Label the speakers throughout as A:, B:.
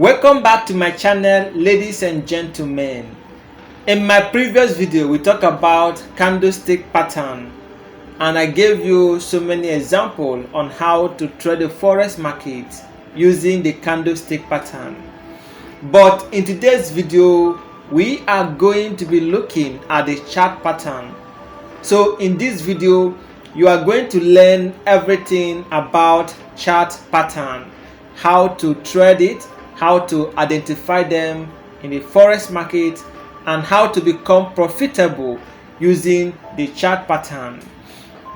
A: Welcome back to my channel, ladies and gentlemen. In my previous video we talked about candlestick pattern and I gave you so many examples on how to trade the forex market using the candlestick pattern. But in today's video we are going to be looking at the chart pattern. So in this video you are going to learn everything about chart pattern, how to trade it, how to identify them in the forex market, and how to become profitable using the chart pattern.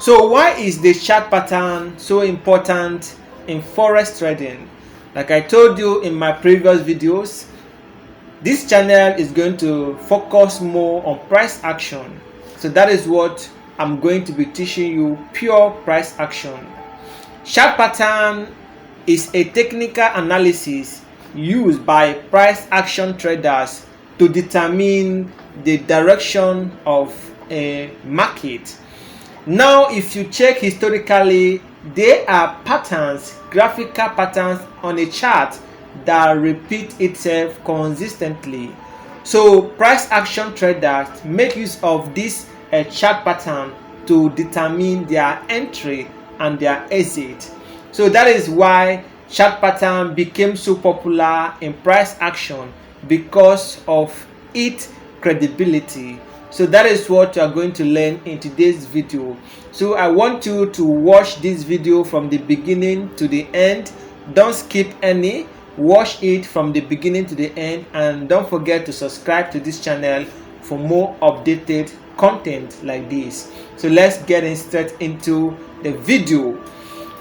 A: So why is the chart pattern so important in forex trading? Like I told you in my previous videos, this channel is going to focus more on price action. So that is what I'm going to be teaching you, pure price action. Chart pattern is a technical analysis used by price action traders to determine the direction of a market. Now, if you check historically, there are patterns, graphical patterns on a chart that repeat itself consistently. So price action traders make use of this chart pattern to determine their entry and their exit. So that is why chart pattern became so popular in price action, because of its credibility. So that is what you are going to learn in today's video. So I want you to watch this video from the beginning to the end. Don't skip any. Watch it from the beginning to the end, and don't forget to subscribe to this channel for more updated content like this. So let's get straight into the video.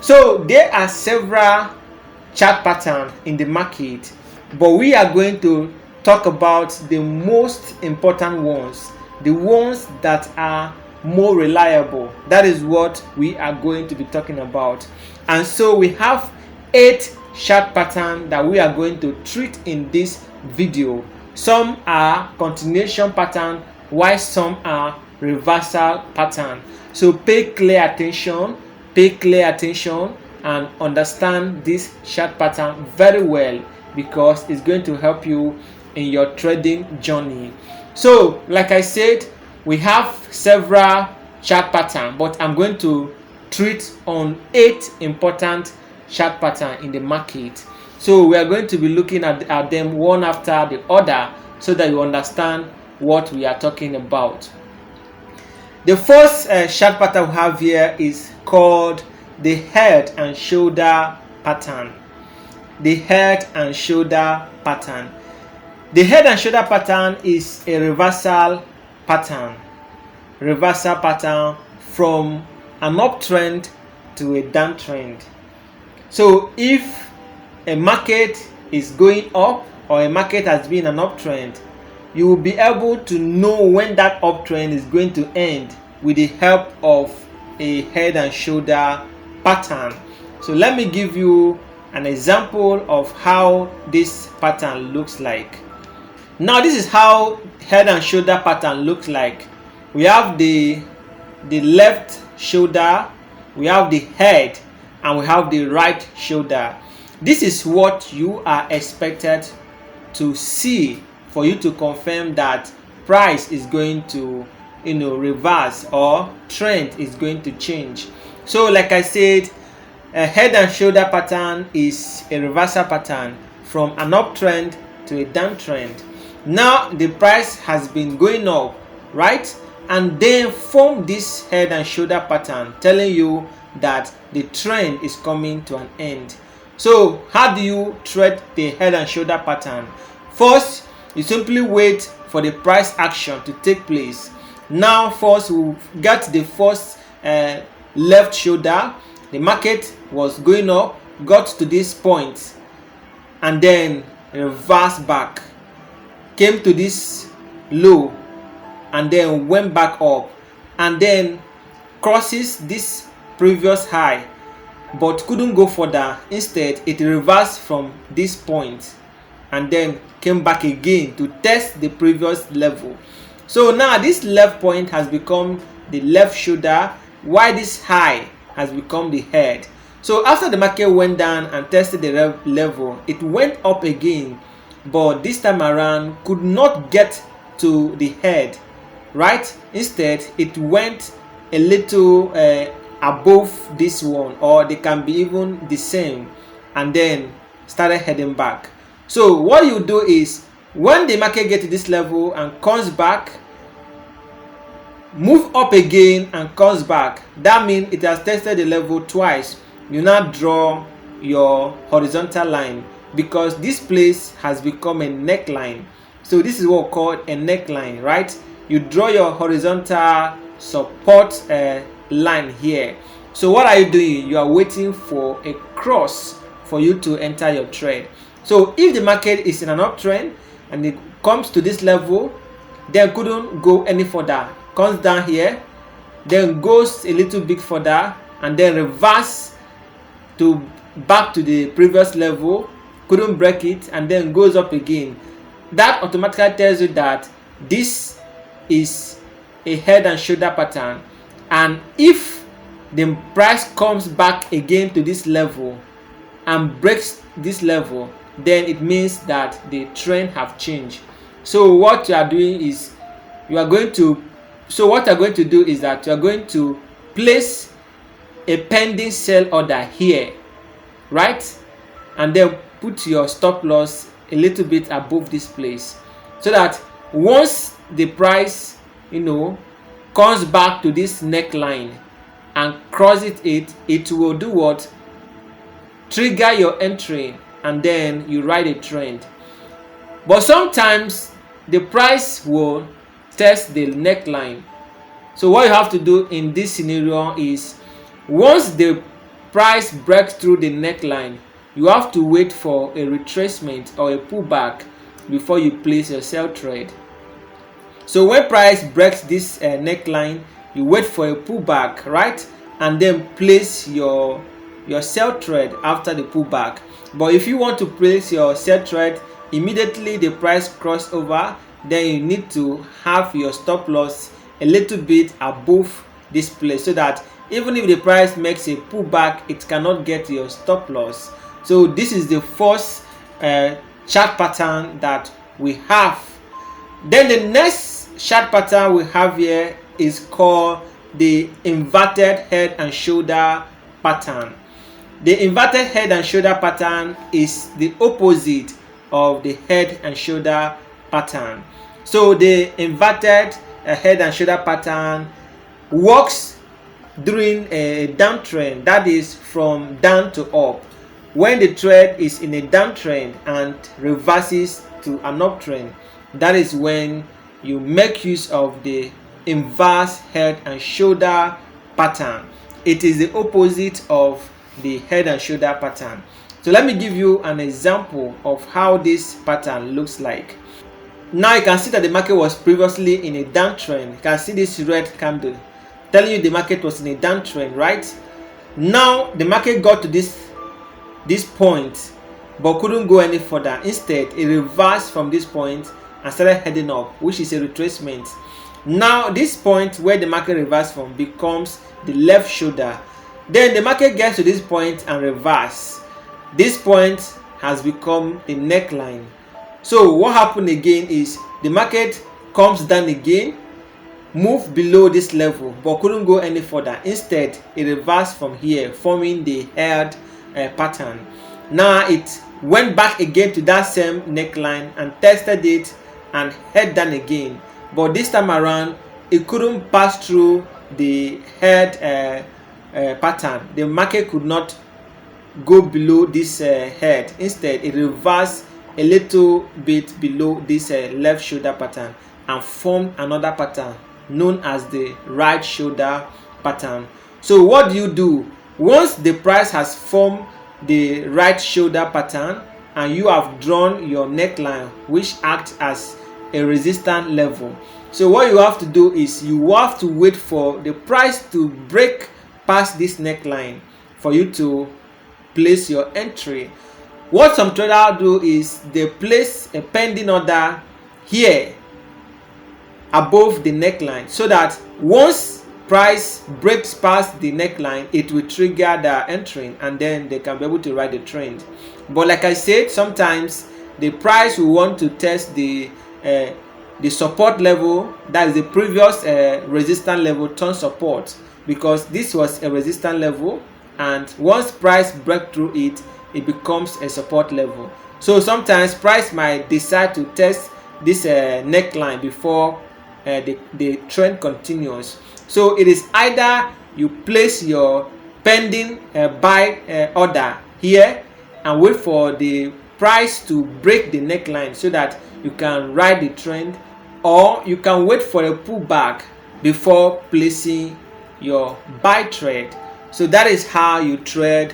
A: So there are several chart pattern in the market, but we are going to talk about the most important ones, the ones that are more reliable. That is what we are going to be talking about. And so we have 8 chart pattern that we are going to treat in this video. Some are continuation pattern, while some are reversal pattern. So pay clear attention and understand this chart pattern very well, because it's going to help you in your trading journey. So like I said, we have several chart pattern, but I'm going to treat on 8 important chart pattern in the market. So we are going to be looking at them one after the other so that you understand what we are talking about. The first chart pattern we have here is called the head and shoulder pattern. The head and shoulder pattern. The head and shoulder pattern is a reversal pattern. Reversal pattern from an uptrend to a downtrend. So if a market is going up or a market has been an uptrend, you will be able to know when that uptrend is going to end with the help of a head and shoulder pattern. So let me give you an example of how this pattern looks like. Now this is how head and shoulder pattern looks like. We have the left shoulder, we have the head, and we have the right shoulder. This is what you are expected to see for you to confirm that price is going to reverse or trend is going to change. So like I said, a head and shoulder pattern is a reversal pattern from an uptrend to a downtrend. Now the price has been going up, right? And then form this head and shoulder pattern telling you that the trend is coming to an end. So how do you trade the head and shoulder pattern? First, you simply wait for the price action to take place. Now first we get the first left shoulder. The market was going up, got to this point, and then reversed back, came to this low, and then went back up, and then crosses this previous high, but couldn't go further. Instead, it reversed from this point and then came back again to test the previous level. So now this left point has become the left shoulder, while this high has become the head. So after the market went down and tested the level, it went up again, but this time around could not get to the head, right? Instead, it went a little above this one, or they can be even the same, and then started heading back. So what you do is, when the market gets to this level and comes back, move up again and comes back, that means it has tested the level twice. You now draw your horizontal line, because this place has become a neckline. So this is what we call a neckline, right? You draw your horizontal support line here. So what are you doing? You are waiting for a cross for you to enter your trade. So if the market is in an uptrend and it comes to this level, then couldn't go any further, comes down here, then goes a little bit further, and then reverse to back to the previous level, couldn't break it, and then goes up again, that automatically tells you that this is a head and shoulder pattern. And if the price comes back again to this level and breaks this level, then it means that the trend have changed. So what you are doing is, you are going to do is that you are going to place a pending sell order here, right? And then put your stop loss a little bit above this place, so that once the price comes back to this neckline and crosses it will do what? Trigger your entry, and then you ride a trend. But sometimes the price will test the neckline. So what you have to do in this scenario is, once the price breaks through the neckline, you have to wait for a retracement or a pullback before you place your sell trade. So when price breaks this neckline, you wait for a pullback, right? And then place your sell trade after the pullback. But if you want to place your sell trade immediately the price cross over, then you need to have your stop loss a little bit above this place, so that even if the price makes a pullback, it cannot get your stop loss. So this is the first chart pattern that we have. Then the next chart pattern we have here is called the inverted head and shoulder pattern. The inverted head and shoulder pattern is the opposite of the head and shoulder pattern. So the inverted head and shoulder pattern works during a downtrend, that is from down to up. When the trend is in a downtrend and reverses to an uptrend, that is when you make use of the inverse head and shoulder pattern. It is the opposite of the head and shoulder pattern. So let me give you an example of how this pattern looks like. Now you can see that the market was previously in a downtrend. You can see this red candle telling you the market was in a downtrend, right? Now the market got to this point but couldn't go any further. Instead, it reversed from this point and started heading up, which is a retracement. Now this point where the market reversed from becomes the left shoulder. Then the market gets to this point and reverse. This point has become the neckline. So what happened again is, the market comes down again, moved below this level but couldn't go any further. Instead, it reversed from here, forming the head pattern. Now it went back again to that same neckline and tested it and head down again, but this time around it couldn't pass through the head pattern. The market could not go below this head. Instead, it reversed a little bit below this left shoulder pattern and formed another pattern known as the right shoulder pattern. So what do you do once the price has formed the right shoulder pattern and you have drawn your neckline, which acts as a resistance level? So what you have to do is, you have to wait for the price to break past this neckline for you to place your entry. What some traders do is, they place a pending order here above the neckline, so that once price breaks past the neckline, it will trigger the entering, and then they can be able to ride the trend. But like I said, sometimes the price will want to test the support level, that is the previous resistance level turn support, because this was a resistance level, and once price break through it, it becomes a support level. So sometimes price might decide to test this neckline before the trend continues. So it is either you place your pending buy order here and wait for the price to break the neckline so that you can ride the trend, or you can wait for a pullback before placing your buy trade. So that is how you trade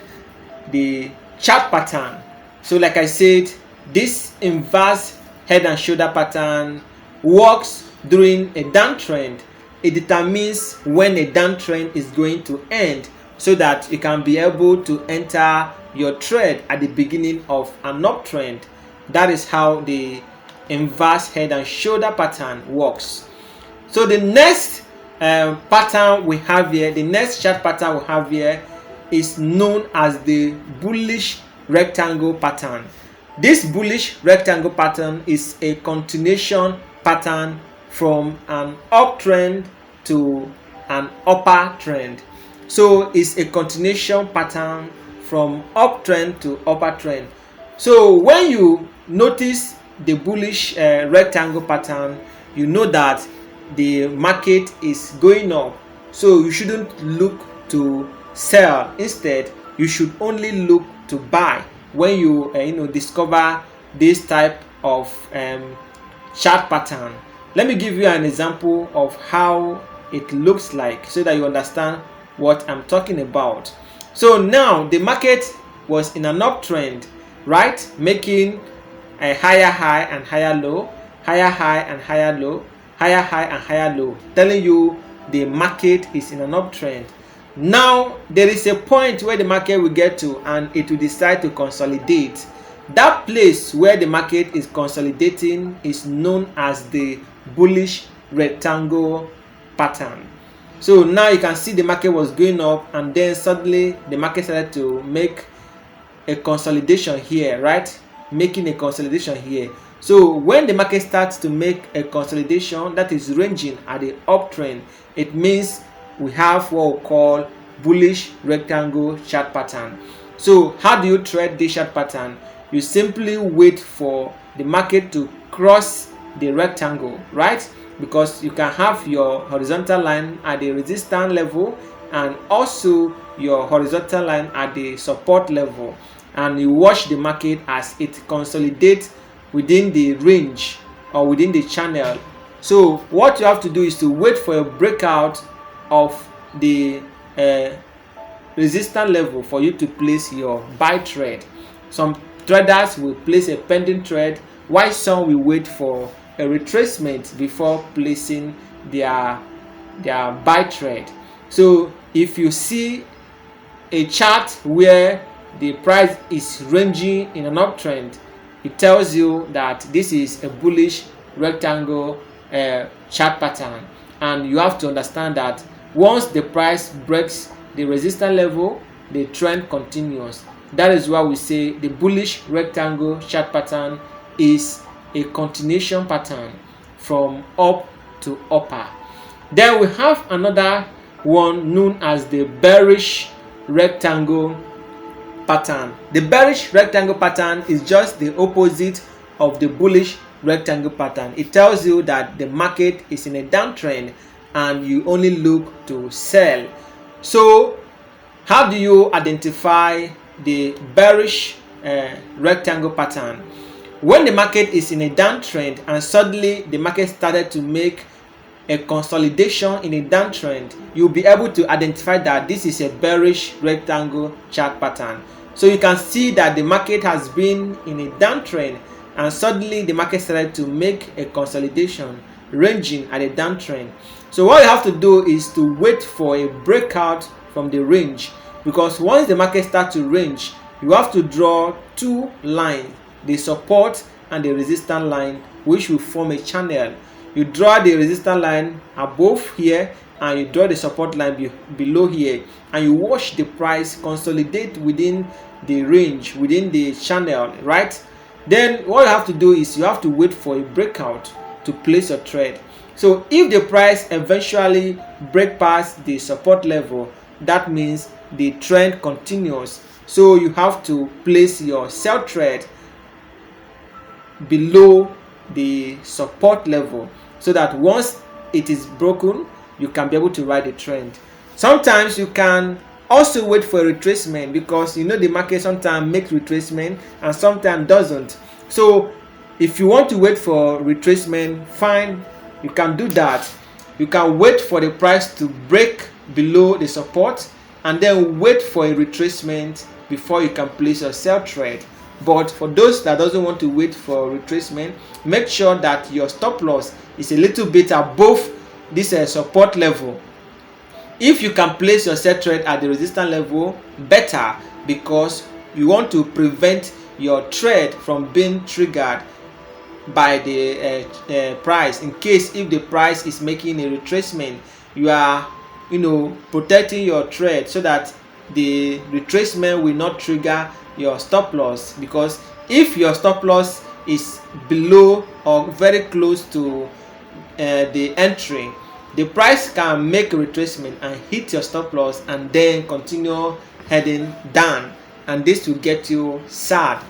A: the chart pattern. So like I said, this inverse head and shoulder pattern works during a downtrend. It determines when a downtrend is going to end so that you can be able to enter your trade at the beginning of an uptrend. That is how the inverse head and shoulder pattern works. So the next pattern we have here, the next chart pattern we have here is known as the bullish rectangle pattern. This bullish rectangle pattern is a continuation pattern from an uptrend to an upper trend. So it's a continuation pattern from uptrend to upper trend. So when you notice the bullish rectangle pattern, you know that the market is going up. So you shouldn't look to sell. Instead, you should only look to buy when you discover this type of chart pattern. Let me give you an example of how it looks like so that you understand what I'm talking about. So now the market was in an uptrend, right? Making a higher high and higher low, higher high and higher low, higher high and higher low, telling you the market is in an uptrend. Now there is a point where the market will get to and it will decide to consolidate. That place where the market is consolidating is known as the bullish rectangle pattern. So now you can see the market was going up, and then suddenly the market started to make a consolidation here, right? Making a consolidation here. So when the market starts to make a consolidation that is ranging at the uptrend, it means we have what we call bullish rectangle chart pattern. So how do you trade this chart pattern? You simply wait for the market to cross the rectangle, right? Because you can have your horizontal line at the resistance level and also your horizontal line at the support level, and you watch the market as it consolidates within the range or within the channel. So what you have to do is to wait for a breakout of the resistance level for you to place your buy trade. Some traders will place a pending trade, while some will wait for a retracement before placing their buy trade. So if you see a chart where the price is ranging in an uptrend, it tells you that this is a bullish rectangle chart pattern, and you have to understand that once the price breaks the resistance level, the trend continues. That is why we say the bullish rectangle chart pattern is a continuation pattern from up to upper. Then we have another one known as the bearish rectangle pattern. The bearish rectangle pattern is just the opposite of the bullish rectangle pattern. It tells you that the market is in a downtrend and you only look to sell. So how do you identify the bearish rectangle pattern? When the market is in a downtrend and suddenly the market started to make a consolidation in a downtrend, you'll be able to identify that this is a bearish rectangle chart pattern. So you can see that the market has been in a downtrend and suddenly the market started to make a consolidation ranging at a downtrend. So what you have to do is to wait for a breakout from the range, because once the market starts to range, you have to draw two lines, the support and the resistance line, which will form a channel. You draw the resistance line above here, and you draw the support line below here, and you watch the price consolidate within the range, within the channel, right? Then what you have to do is you have to wait for a breakout to place your trade. So if the price eventually break past the support level, that means the trend continues. So you have to place your sell trade below the support level, so that once it is broken, you can be able to ride the trend. Sometimes you can also wait for a retracement, because you know the market sometimes makes retracement and sometimes doesn't. So if you want to wait for retracement, fine, you can do that. You can wait for the price to break below the support and then wait for a retracement before you can place your sell trade. But for those that doesn't want to wait for retracement, make sure that your stop loss is a little bit above this support level. If you can place your sell trade at the resistance level, better, because you want to prevent your trade from being triggered by the price. In case if the price is making a retracement, you are protecting your trade so that the retracement will not trigger your stop loss. Because if your stop loss is below or very close to the entry, the price can make a retracement and hit your stop loss and then continue heading down, and this will get you sad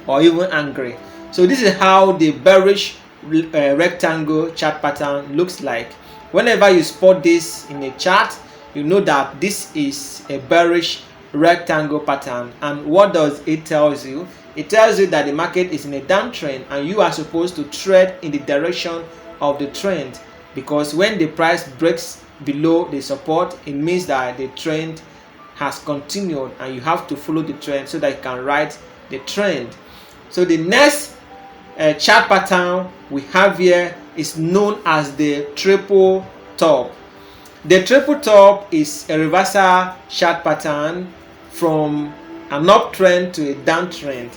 A: or even angry. So this is how the bearish rectangle chart pattern looks like. Whenever you spot this in a chart, you know that this is a bearish rectangle pattern. And what does it tell you? It tells you that the market is in a downtrend and you are supposed to trade in the direction of the trend, because when the price breaks below the support, it means that the trend has continued and you have to follow the trend so that you can ride the trend. So the next chart pattern we have here is known as the triple top. The triple top is a reversal chart pattern from an uptrend to a downtrend.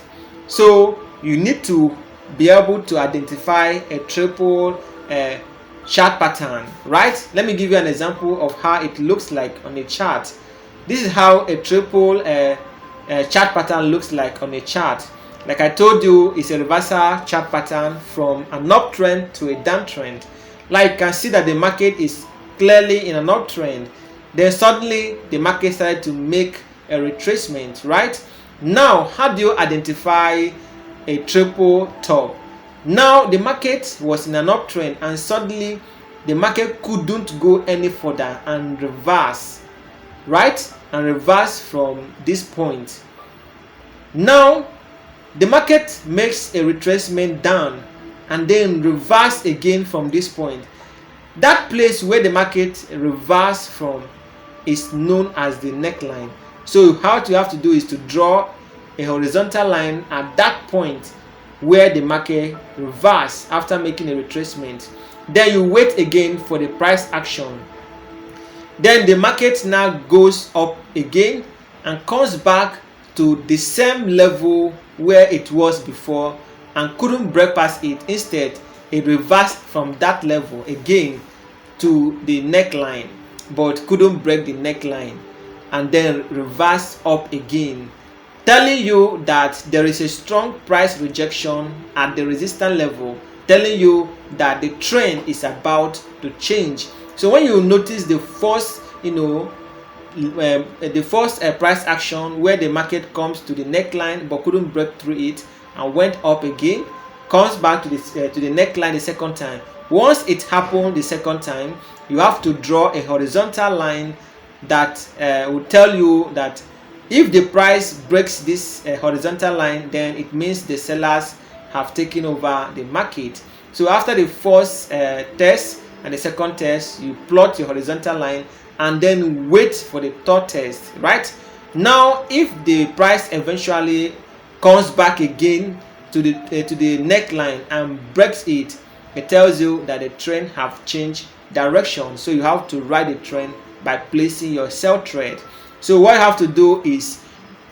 A: So you need to be able to identify a triple chart pattern, right? Let me give you an example of how it looks like on a chart. This is how a triple chart pattern looks like on a chart. Like I told you, it's a reversal chart pattern from an uptrend to a downtrend. Like you can see that the market is clearly in an uptrend, then suddenly the market started to make a retracement, right? Now, how do you identify a triple top? Now the market was in an uptrend and suddenly the market couldn't go any further and reverse, right? And reverse from this point. Now the market makes a retracement down and then reverse again from this point. That place where the market reversed from is known as the neckline. So what you have to do is to draw a horizontal line at that point where the market reversed after making a retracement. Then you wait again for the price action. Then the market now goes up again and comes back to the same level where it was before and couldn't break past it. Instead, it reversed from that level again to the neckline, but couldn't break the neckline, and then reversed up again, telling you that there is a strong price rejection at the resistance level, telling you that the trend is about to change. So when you notice the first price action where the market comes to the neckline but couldn't break through it and went up again, comes back to the neckline the second time. Once it happened the second time, you have to draw a horizontal line that will tell you that if the price breaks this horizontal line, then it means the sellers have taken over the market. So after the first test and the second test, you plot your horizontal line and then wait for the third test, right? Now if the price eventually comes back again to the neckline and breaks it, it tells you that the trend have changed direction. So you have to ride the trend by placing your sell trade. So what you have to do is,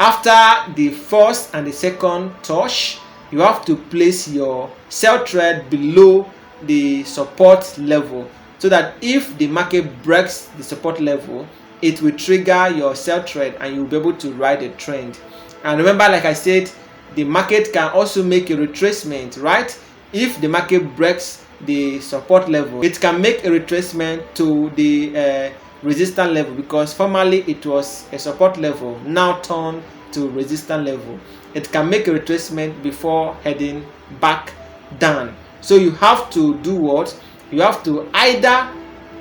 A: after the first and the second touch, you have to place your sell trade below the support level, so that if the market breaks the support level, it will trigger your sell trade and you'll be able to ride a trend. And remember, like I said, the market can also make a retracement, right? If the market breaks the support level, it can make a retracement to the resistance level, because formerly it was a support level, now turned to resistance level. It can make a retracement before heading back down. So you have to do what? You have to either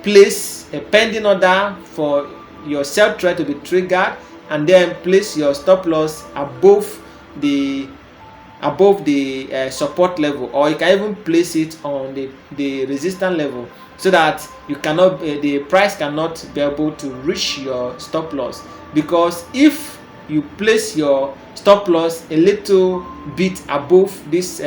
A: place a pending order for your sell trade to be triggered, and then place your stop loss above the support level, or you can even place it on the resistance level, so that you cannot the price cannot be able to reach your stop loss. Because if you place your stop loss a little bit above this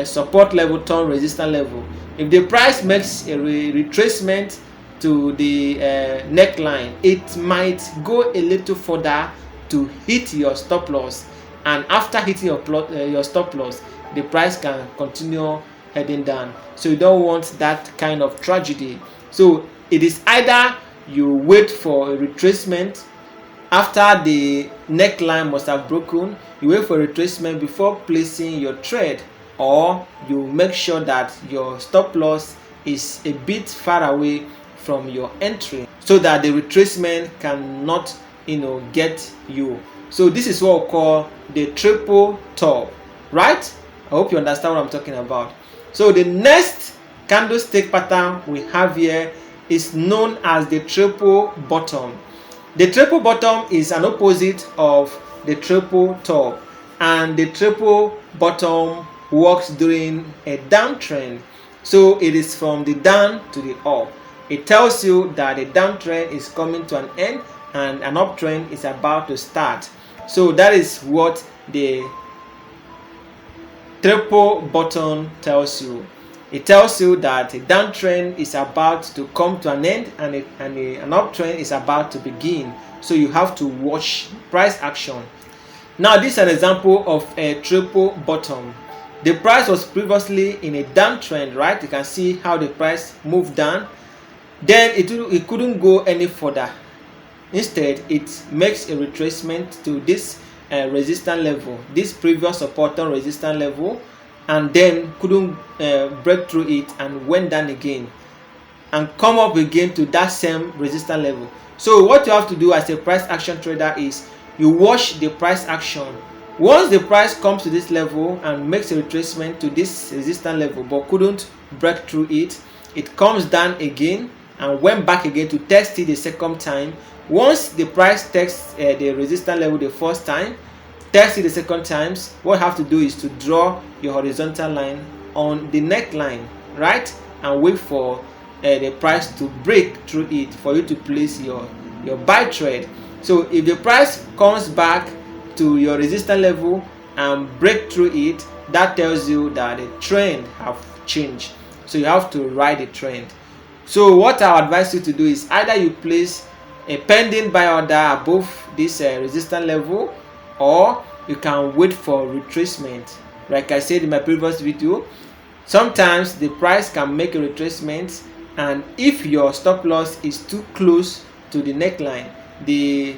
A: support level turn resistance level, if the price makes a retracement to the neckline, it might go a little further to hit your stop loss, and after hitting your stop loss, the price can continue heading down. So you don't want that kind of tragedy. So it is either you wait for a retracement after the neckline must have broken, you wait for a retracement before placing your trade, or you make sure that your stop loss is a bit far away from your entry, so that the retracement cannot get you. So this is what we call the triple top, right? I hope you understand what I'm talking about. So the next candlestick pattern we have here is known as the triple bottom. The triple bottom is an opposite of the triple top, and the triple bottom works during a downtrend. So it is from the down to the up. It tells you that the downtrend is coming to an end and an uptrend is about to start. So that is what the triple bottom tells you. It tells you that a downtrend is about to come to an end and an uptrend is about to begin. So you have to watch price action. Now this is an example of a triple bottom. The price was previously in a downtrend, right? You can see how the price moved down. Then it couldn't go any further. Instead, it makes a retracement to this resistance level, this previous support on resistance level, and then couldn't break through it and went down again and come up again to that same resistance level. So what you have to do as a price action trader is you watch the price action. Once the price comes to this level and makes a retracement to this resistance level but couldn't break through it, it comes down again and went back again to test it the second time. Once the price tests the resistance level the first time, test it the second time, what you have to do is to draw your horizontal line on the neckline, right? And wait for the price to break through it for you to place your buy trade. So if the price comes back to your resistance level and break through it, that tells you that the trend have changed. So you have to ride the trend. So what I advise you to do is either you place a pending buy order above this resistance level, or you can wait for retracement. Like I said in my previous video, sometimes the price can make a retracement, and if your stop loss is too close to the neckline, the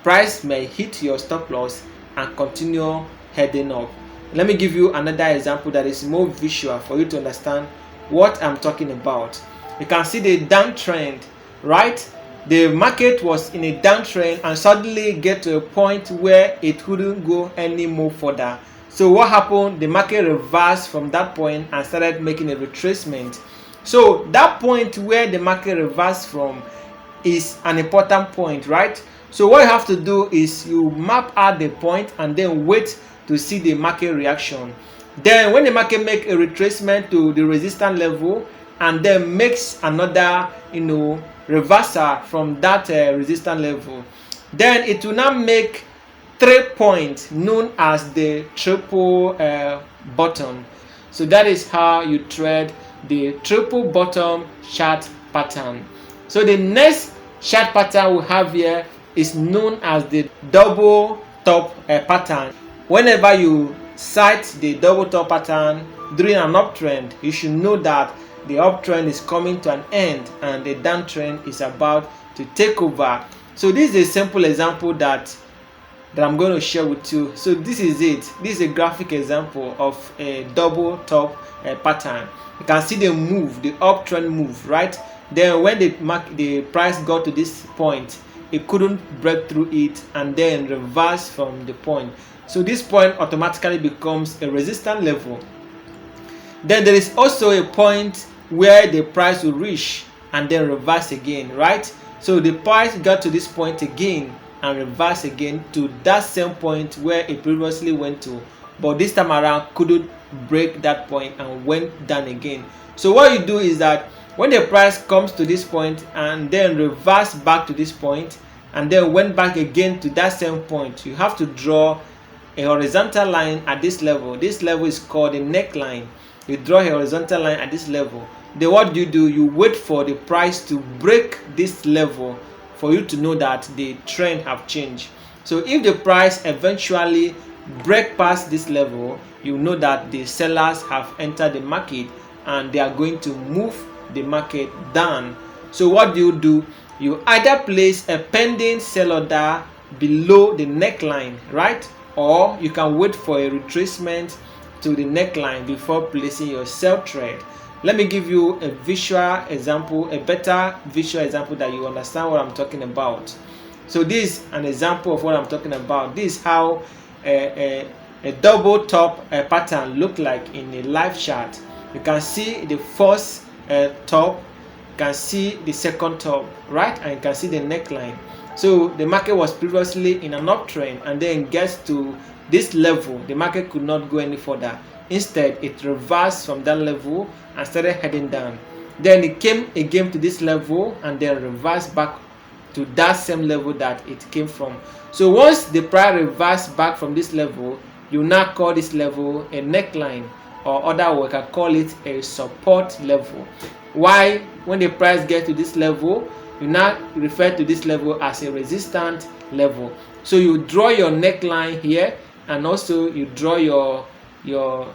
A: price may hit your stop loss and continue heading up. Let me give you another example that is more visual for you to understand what I'm talking about. You can see the downtrend, right? The market was in a downtrend and suddenly get to a point where it couldn't go any more further. So what happened? The market reversed from that point and started making a retracement. So that point where the market reversed from is an important point, right? So what you have to do is you map out the point and then wait to see the market reaction. Then when the market make a retracement to the resistance level and then makes another reversal from that resistance level, then it will now make 3 points known as the triple bottom. So that is how you trade the triple bottom chart pattern. So the next chart pattern we have here is known as the double top pattern. Whenever you sight the double top pattern during an uptrend, you should know that the uptrend is coming to an end and the downtrend is about to take over. So this is a simple example that I'm going to share with you. So this is it. This is a graphic example of a double top pattern. You can see the move, the uptrend move, right? Then when the price got to this point, it couldn't break through it and then reverse from the point. So this point automatically becomes a resistance level. Then there is also a point where the price will reach and then reverse again, right? So the price got to this point again and reverse again to that same point where it previously went to, but this time around couldn't break that point and went down again. So what you do is that when the price comes to this point and then reverse back to this point and then went back again to that same point, you have to draw a horizontal line at this level. This level is called a neckline. You draw a horizontal line at this level. Then what do? You wait for the price to break this level for you to know that the trend have changed. So if the price eventually break past this level, you know that the sellers have entered the market and they are going to move the market down. So what do? You either place a pending sell order below the neckline, right? Or you can wait for a retracement to the neckline before placing your sell trade. Let me give you a visual example, a better visual example that you understand what I'm talking about. So this is an example of what I'm talking about. This is how a double top pattern look like in a live chart. You can see the first top, you can see the second top, right? And you can see the neckline. So the market was previously in an uptrend and then gets to this level. The market could not go any further. Instead, it reversed from that level and started heading down. Then it came again to this level and then reversed back to that same level that it came from. So once the price reversed back from this level, you now call this level a neckline, or other we can call it a support level. Why? When the price gets to this level, you now refer to this level as a resistance level. So you draw your neckline here and also you draw your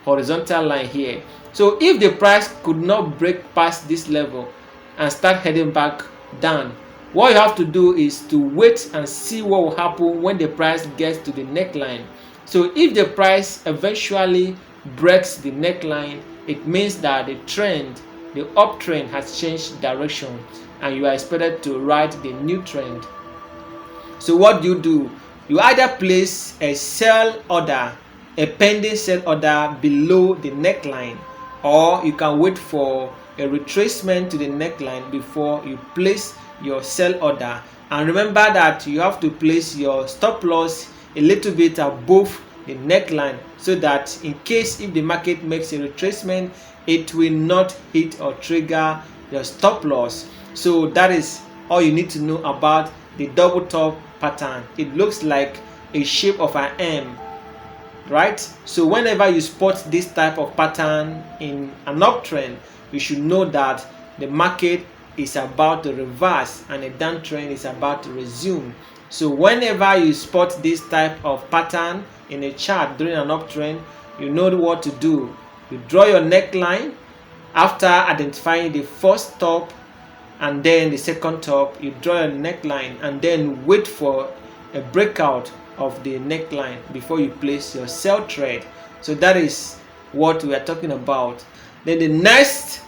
A: horizontal line here. So if the price could not break past this level and start heading back down, what you have to do is to wait and see what will happen when the price gets to the neckline. So if the price eventually breaks the neckline, it means that the trend, the uptrend, has changed direction and you are expected to ride the new trend. So what do? You either place a sell order, a pending sell order below the neckline, or you can wait for a retracement to the neckline before you place your sell order. And remember that you have to place your stop loss a little bit above the neckline so that in case if the market makes a retracement, it will not hit or trigger your stop loss. So that is all you need to know about the double top pattern. It looks like a shape of an M, right? So whenever you spot this type of pattern in an uptrend, you should know that the market is about to reverse and a downtrend is about to resume. So whenever you spot this type of pattern in a chart during an uptrend, you know what to do. You draw your neckline after identifying the first top and then the second top. You draw your neckline and then wait for a breakout of the neckline before you place your sell trade. So that is what we are talking about. Then the next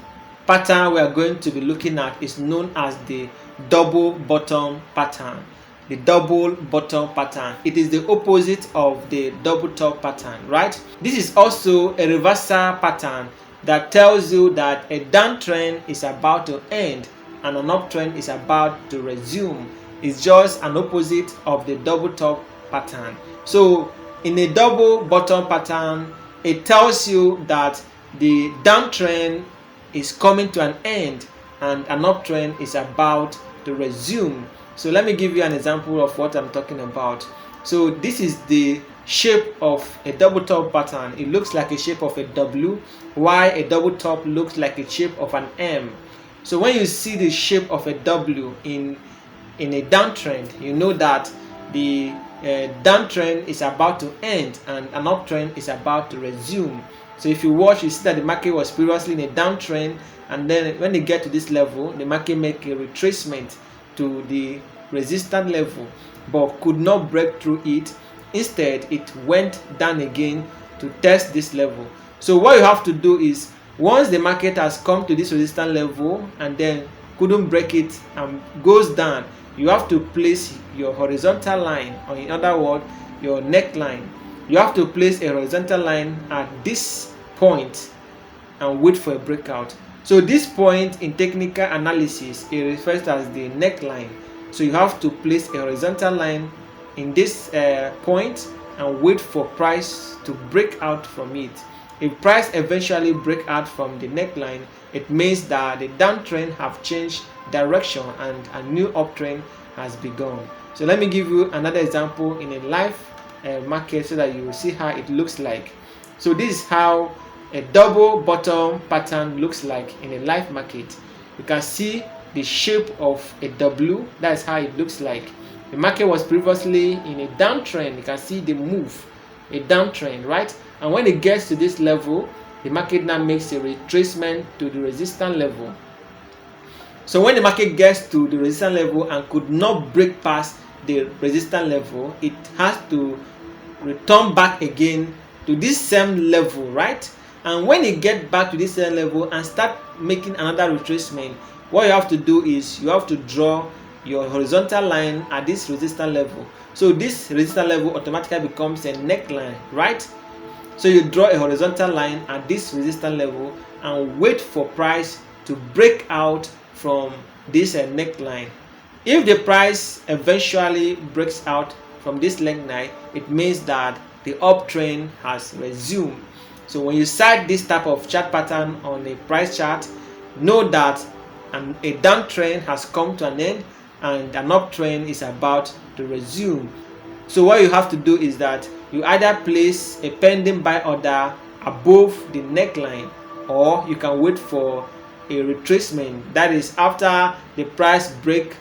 A: pattern we are going to be looking at is known as the double bottom pattern. The double bottom pattern. It is the opposite of the double top pattern, right? This is also a reversal pattern that tells you that a downtrend is about to end and an uptrend is about to resume. It's just an opposite of the double top pattern. So in a double bottom pattern, it tells you that the downtrend is coming to an end and an uptrend is about to resume. So let me give you an example of what I'm talking about. So this is the shape of a double top pattern. It looks like a shape of a W, while a double top looks like a shape of an M. So when you see the shape of a W in a downtrend, you know that the downtrend is about to end and an uptrend is about to resume. So if you watch, you see that the market was previously in a downtrend, and then when they get to this level, the market make a retracement to the resistance level, but could not break through it. Instead, it went down again to test this level. So what you have to do is, once the market has come to this resistance level and then couldn't break it and goes down, you have to place your horizontal line, or in other words, your neckline. You have to place a horizontal line at this point and wait for a breakout. So this point in technical analysis, it refers to as the neckline. So you have to place a horizontal line in this point and wait for price to break out from it. If price eventually break out from the neckline, it means that the downtrend have changed direction and a new uptrend has begun. So let me give you another example in a live market so that you will see how it looks like. So this is how a double bottom pattern looks like in a live market. You can see the shape of a W. That's how it looks like. The market was previously in a downtrend. You can see the move, a downtrend, right? And when it gets to this level, the market now makes a retracement to the resistance level. So when the market gets to the resistance level and could not break past the resistance level, it has to return back again to this same level, right? And when it gets back to this same level and start making another retracement, what you have to do is you have to draw your horizontal line at this resistance level. So this resistance level automatically becomes a neckline, right? So you draw a horizontal line at this resistance level and wait for price to break out from this neckline. If the price eventually breaks out from this neckline, it means that the uptrend has resumed. So when you sight this type of chart pattern on a price chart, know that a downtrend has come to an end and an uptrend is about to resume. So what you have to do is that you either place a pending buy order above the neckline, or you can wait for a retracement. That is after the price break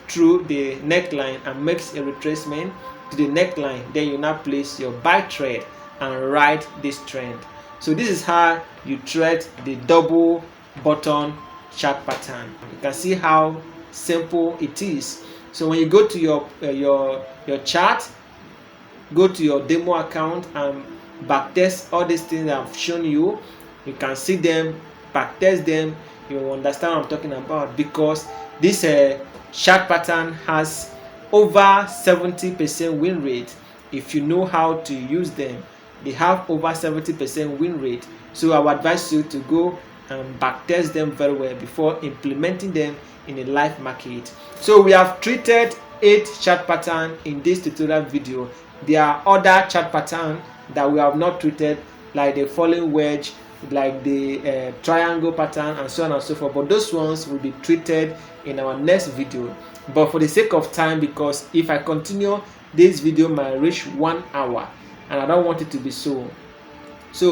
A: through the neckline and makes a retracement to the neckline, then you now place your buy trade and ride this trend. So this is how you trade the double bottom chart pattern. You can see how simple it is. So when you go to your chart, go to your demo account and backtest all these things that I've shown you. You can see them, backtest them. You will understand what I'm talking about, because this chart pattern has over 70% win rate. If you know how to use them, they have over 70% win rate. So I would advise you to go and backtest them very well before implementing them in a live market. So we have treated 8 chart pattern in this tutorial video. There are other chart pattern that we have not treated, like the falling wedge, like the triangle pattern, and so on and so forth, but those ones will be treated in our next video. But for the sake of time, because if I continue, this video might reach 1 hour and I don't want it to be so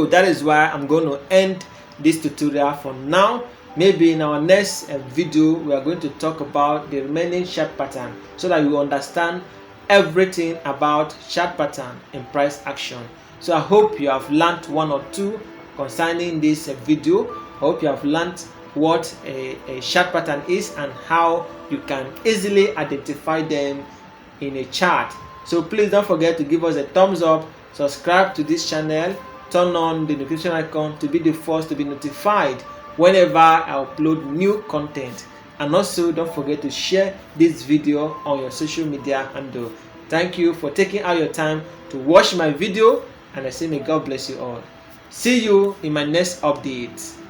A: that is why I'm going to end this tutorial for now. Maybe in our next video we are going to talk about the remaining chart pattern, so that you understand everything about chart pattern in price action. So I hope you have learned 1 or 2 concerning this video. I hope you have learned what a chart pattern is and how you can easily identify them in a chart. So please don't forget to give us a thumbs up, subscribe to this channel, turn on the notification icon to be the first to be notified whenever I upload new content. And also don't forget to share this video on your social media handle. Thank you for taking out your time to watch my video, and I say may God bless you all. See you in my next update.